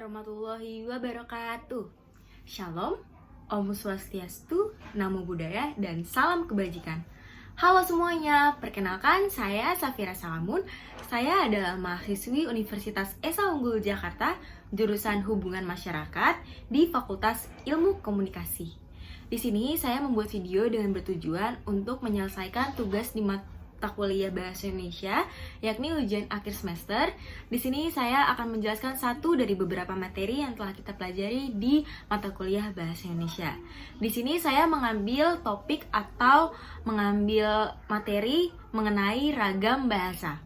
warahmatullahi wabarakatuh. Shalom, Om Swastiastu, Namo Buddhaya, dan salam kebajikan. Halo semuanya, perkenalkan saya Safira Salamun. Saya adalah mahasiswi Universitas Esa Unggul Jakarta, jurusan Hubungan Masyarakat di Fakultas Ilmu Komunikasi. Di sini saya membuat video dengan bertujuan untuk menyelesaikan tugas di mata kuliah Bahasa Indonesia, yakni ujian akhir semester. Di sini saya akan menjelaskan satu dari beberapa materi yang telah kita pelajari di mata kuliah Bahasa Indonesia. Di sini saya mengambil topik atau mengambil materi mengenai ragam bahasa.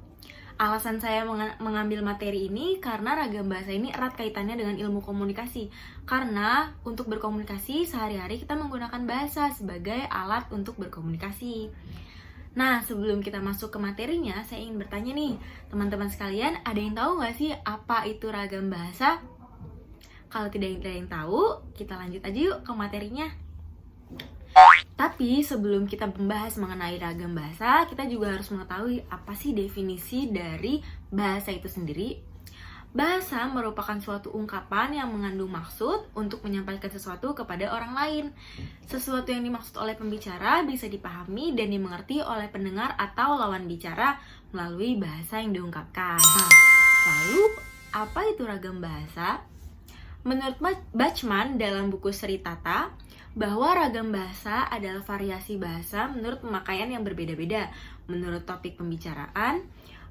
Alasan saya mengambil materi ini karena ragam bahasa ini erat kaitannya dengan ilmu komunikasi. Karena untuk berkomunikasi sehari-hari kita menggunakan bahasa sebagai alat untuk berkomunikasi. Nah, sebelum kita masuk ke materinya, saya ingin bertanya nih, teman-teman sekalian, ada yang tahu nggak sih apa itu ragam bahasa? Kalau tidak ada yang tahu, kita lanjut aja yuk ke materinya. Tapi sebelum kita membahas mengenai ragam bahasa, kita juga harus mengetahui apa sih definisi dari bahasa itu sendiri. Bahasa merupakan suatu ungkapan yang mengandung maksud untuk menyampaikan sesuatu kepada orang lain. Sesuatu yang dimaksud oleh pembicara bisa dipahami dan dimengerti oleh pendengar atau lawan bicara melalui bahasa yang diungkapkan. Nah, lalu apa itu ragam bahasa? Menurut Bachman dalam buku Sri Tata, bahwa ragam bahasa adalah variasi bahasa menurut pemakaian yang berbeda-beda, menurut topik pembicaraan,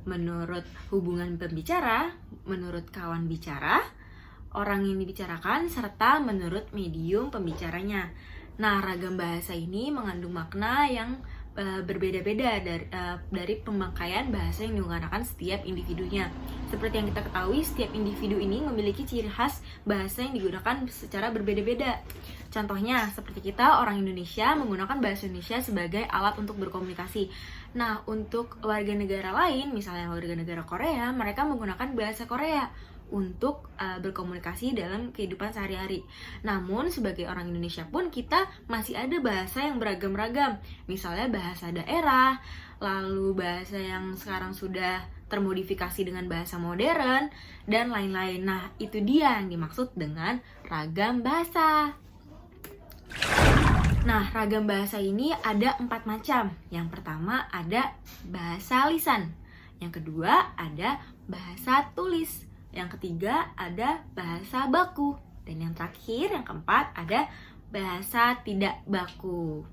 menurut hubungan pembicara, menurut kawan bicara, orang yang dibicarakan, serta menurut medium pembicaranya. Nah, ragam bahasa ini mengandung makna yang berbeda-beda dari pemakaian bahasa yang digunakan setiap individunya. Seperti yang kita ketahui, setiap individu ini memiliki ciri khas bahasa yang digunakan secara berbeda-beda. Contohnya, seperti kita, orang Indonesia menggunakan bahasa Indonesia sebagai alat untuk berkomunikasi. Nah, untuk warga negara lain, misalnya warga negara Korea, mereka menggunakan bahasa Korea untuk berkomunikasi dalam kehidupan sehari-hari. Namun, sebagai orang Indonesia pun kita masih ada bahasa yang beragam-ragam. Misalnya bahasa daerah, lalu bahasa yang sekarang sudah termodifikasi dengan bahasa modern, dan lain-lain. Nah, itu dia yang dimaksud dengan ragam bahasa. Nah, ragam bahasa ini ada 4 macam. Yang pertama ada bahasa lisan. Yang kedua ada bahasa tulis. Yang ketiga ada bahasa baku. Dan yang terakhir, yang keempat, ada bahasa tidak baku.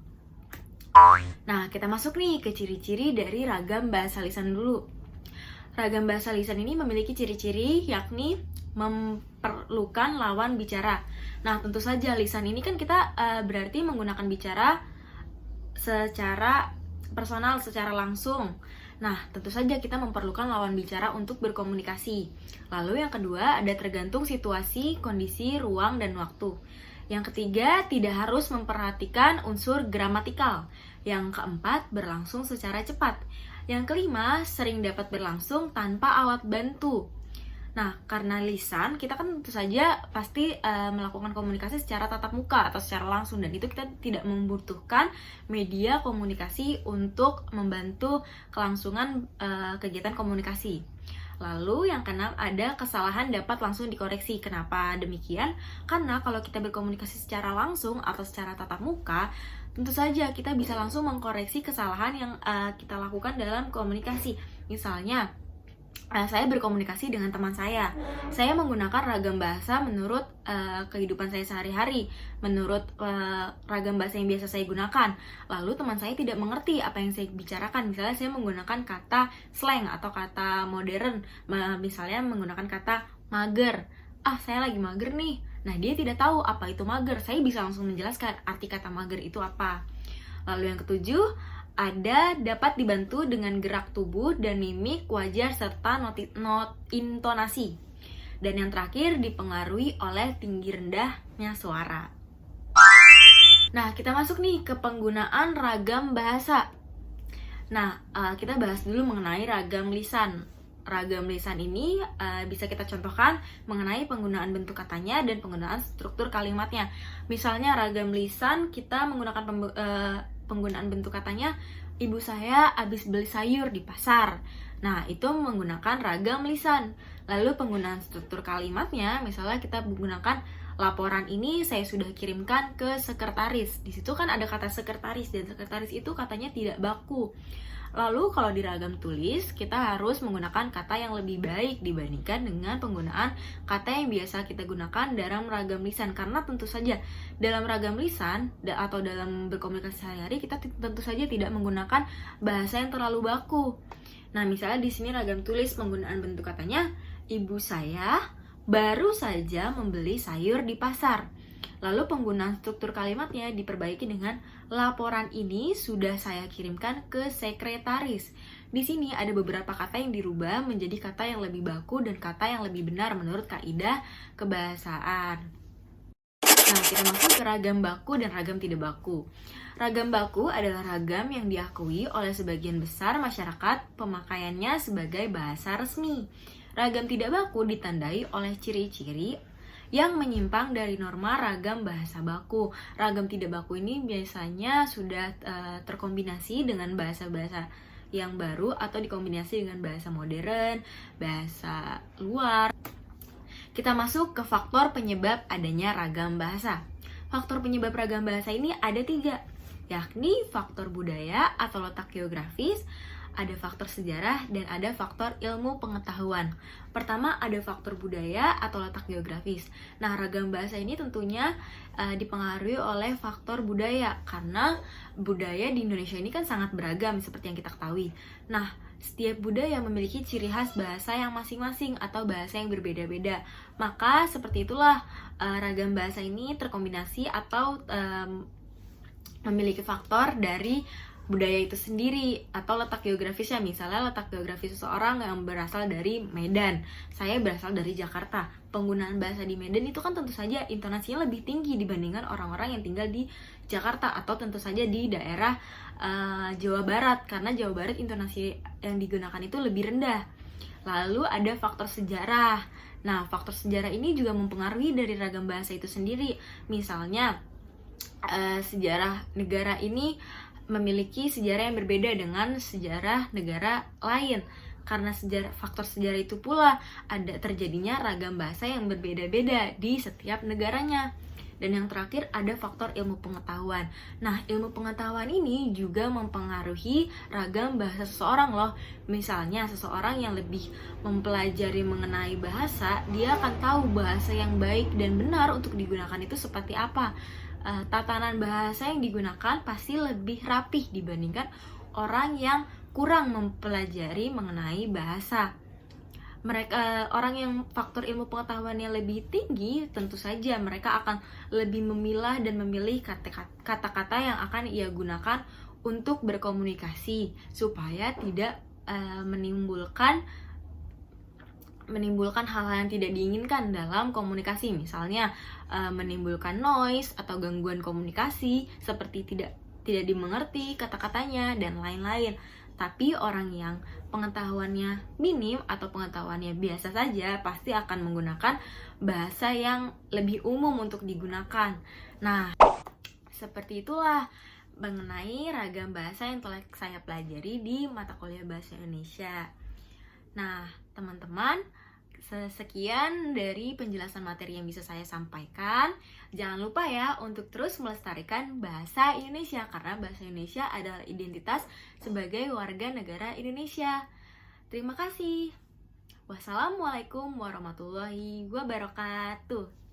Nah, kita masuk nih ke ciri-ciri dari ragam bahasa lisan dulu. Ragam bahasa lisan ini memiliki ciri-ciri yakni memerlukan lawan bicara. Nah, tentu saja lisan ini kan kita berarti menggunakan bicara secara personal, secara langsung. Nah, tentu saja kita memerlukan lawan bicara untuk berkomunikasi. Lalu yang kedua, ada tergantung situasi, kondisi, ruang, dan waktu. Yang ketiga, tidak harus memperhatikan unsur gramatikal. Yang keempat, berlangsung secara cepat. Yang kelima, sering dapat berlangsung tanpa alat bantu. Nah, karena lisan, kita kan tentu saja pasti melakukan komunikasi secara tatap muka atau secara langsung, dan itu kita tidak membutuhkan media komunikasi untuk membantu kelangsungan kegiatan komunikasi. Lalu yang keenam, ada kesalahan dapat langsung dikoreksi. Kenapa demikian? Karena kalau kita berkomunikasi secara langsung atau secara tatap muka, tentu saja kita bisa langsung mengkoreksi kesalahan yang kita lakukan dalam komunikasi. Misalnya, saya berkomunikasi dengan teman saya menggunakan ragam bahasa menurut kehidupan saya sehari-hari, menurut ragam bahasa yang biasa saya gunakan. Lalu teman saya tidak mengerti apa yang saya bicarakan. Misalnya saya menggunakan kata slang atau kata modern, misalnya menggunakan kata mager. Saya lagi mager nih. Nah, dia tidak tahu apa itu mager. Saya bisa langsung menjelaskan arti kata mager itu apa. Lalu yang ketujuh, ada dapat dibantu dengan gerak tubuh dan mimik wajah serta intonasi. Dan yang terakhir, dipengaruhi oleh tinggi rendahnya suara. Nah, kita masuk nih ke penggunaan ragam bahasa. Nah, kita bahas dulu mengenai ragam lisan. Ragam lisan ini bisa kita contohkan mengenai penggunaan bentuk katanya dan penggunaan struktur kalimatnya. Misalnya ragam lisan kita menggunakan penggunaan bentuk katanya Ibu saya habis beli sayur di pasar. Nah, itu menggunakan ragam lisan. Lalu penggunaan struktur kalimatnya, misalnya kita menggunakan laporan ini saya sudah kirimkan ke sekretaris. Di situ kan ada kata sekretaris, dan sekretaris itu katanya tidak baku. Lalu kalau di ragam tulis, kita harus menggunakan kata yang lebih baik dibandingkan dengan penggunaan kata yang biasa kita gunakan dalam ragam lisan. Karena tentu saja dalam ragam lisan atau dalam berkomunikasi sehari-hari, kita tentu saja tidak menggunakan bahasa yang terlalu baku. Nah, misalnya di sini ragam tulis penggunaan bentuk katanya, ibu saya baru saja membeli sayur di pasar. Lalu penggunaan struktur kalimatnya diperbaiki dengan laporan ini sudah saya kirimkan ke sekretaris. Di sini ada beberapa kata yang dirubah menjadi kata yang lebih baku dan kata yang lebih benar menurut kaidah kebahasaan. Nah, kita masuk ke ragam baku dan ragam tidak baku. Ragam baku adalah ragam yang diakui oleh sebagian besar masyarakat pemakaiannya sebagai bahasa resmi. Ragam tidak baku ditandai oleh ciri-ciri yang menyimpang dari norma ragam bahasa baku. Ragam tidak baku ini biasanya sudah terkombinasi dengan bahasa-bahasa yang baru atau dikombinasi dengan bahasa modern, bahasa luar. Kita masuk ke faktor penyebab adanya ragam bahasa. Faktor penyebab ragam bahasa ini ada 3, yakni faktor budaya atau letak geografis, ada faktor sejarah, dan ada faktor ilmu pengetahuan. Pertama, ada faktor budaya atau letak geografis. Nah, ragam bahasa ini tentunya dipengaruhi oleh faktor budaya, karena budaya di Indonesia ini kan sangat beragam seperti yang kita ketahui. Nah, setiap budaya memiliki ciri khas bahasa yang masing-masing atau bahasa yang berbeda-beda. Maka seperti itulah ragam bahasa ini terkombinasi atau memiliki faktor dari budaya itu sendiri atau letak geografisnya. Misalnya letak geografis seseorang yang berasal dari Medan, saya berasal dari Jakarta. Penggunaan bahasa di Medan itu kan tentu saja intonasinya lebih tinggi dibandingkan orang-orang yang tinggal di Jakarta atau tentu saja di daerah Jawa Barat, karena Jawa Barat intonasi yang digunakan itu lebih rendah. Lalu ada faktor sejarah. Nah, faktor sejarah ini juga mempengaruhi dari ragam bahasa itu sendiri. Misalnya sejarah negara ini memiliki sejarah yang berbeda dengan sejarah negara lain. Karena faktor sejarah itu pula ada terjadinya ragam bahasa yang berbeda-beda di setiap negaranya. Dan yang terakhir ada faktor ilmu pengetahuan. Nah, ilmu pengetahuan ini juga mempengaruhi ragam bahasa seseorang loh. Misalnya seseorang yang lebih mempelajari mengenai bahasa, dia akan tahu bahasa yang baik dan benar untuk digunakan itu seperti apa. Tatanan bahasa yang digunakan pasti lebih rapih dibandingkan orang yang kurang mempelajari mengenai bahasa. Orang yang faktor ilmu pengetahuannya lebih tinggi, tentu saja mereka akan lebih memilah dan memilih kata-kata yang akan ia gunakan untuk berkomunikasi supaya tidak menimbulkan hal-hal yang tidak diinginkan dalam komunikasi. Misalnya menimbulkan noise atau gangguan komunikasi seperti tidak dimengerti kata-katanya dan lain-lain. Tapi orang yang pengetahuannya minim atau pengetahuannya biasa saja pasti akan menggunakan bahasa yang lebih umum untuk digunakan. Nah, seperti itulah mengenai ragam bahasa yang telah saya pelajari di mata kuliah Bahasa Indonesia. Nah, teman-teman, sekian dari penjelasan materi yang bisa saya sampaikan. Jangan lupa ya untuk terus melestarikan bahasa Indonesia, karena bahasa Indonesia adalah identitas sebagai warga negara Indonesia. Terima kasih. Wassalamualaikum warahmatullahi wabarakatuh.